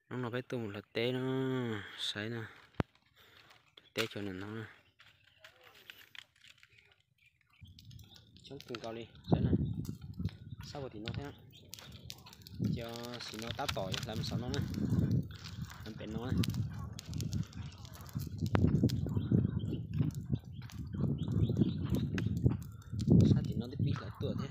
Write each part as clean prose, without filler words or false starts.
nó phải tung là té nó sấy nè, té cho nên nó chống cùng cao đi sấy nè, sau rồi thì nó thế cho xí nó táp tỏi làm sao nó nè, làm bén nó nè. Sao thì nó biết là tựa thế.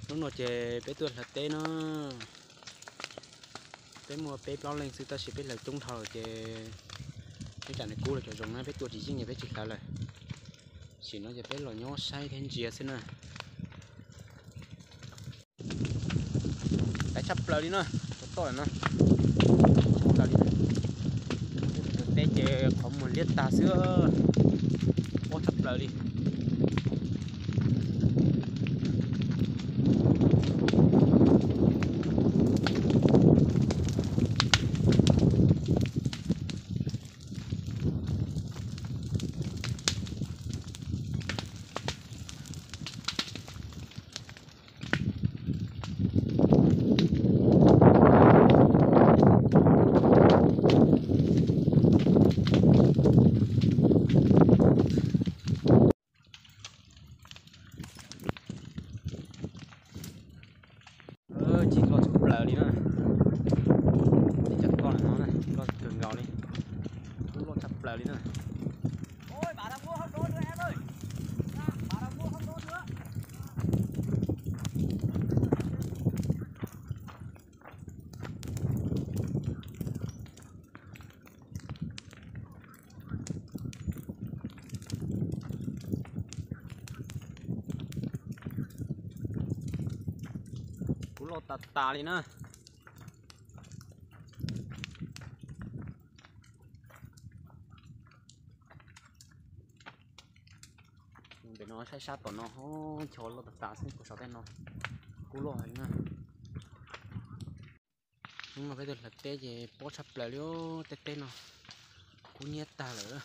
Lúc nào chơi bé tuột là té nó bé mua bé bao lên sư ta sẽ biết là trung thầu chơi cái trận này cũ là chơi rồng này bé tuột chỉ riêng nhà bé chỉ khá là chỉ nó chơi bé lò nhó say thêm gì xin nè cái chắp lời đi nữa tỏi nữa bé chơi có một lít tà sữa ô chắp lời đi. Chỉ lo chụp lờ đi nữa thì chắc con này nó này con cường gạo đi cứ lo chụp lờ đi nữa. Ôi bà đang mua không đốt nữa em ơi, bà đang mua không đốt nữa. Cứ lo tà đi nữa. Để nó sai sát của nó cho lo tà xin của sáu tên nó cú lo ấy nè nhưng mà bây giờ là té về bó sập lại liêu té nó cú nhét ta nữa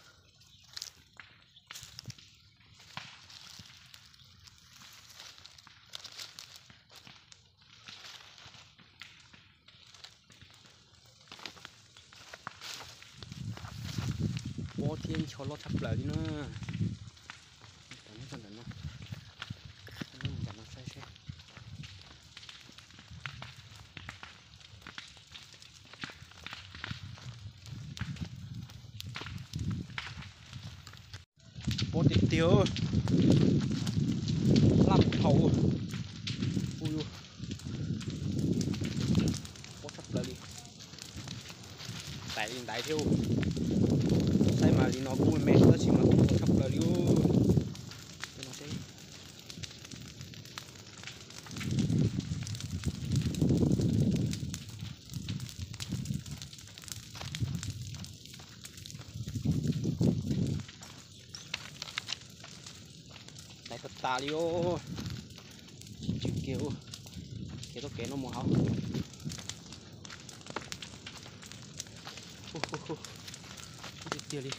bó thiên cho lo sập lại đi nữa. Bó tiệt tiêu làm thầu ui bó sắp lại đi đại thiêu sai mà đi nó cũng mệt nó chỉ mà bó sắp lại đi nó sẽ thật tà đi ô chịu kiểu nó kén nó mò hao đi đi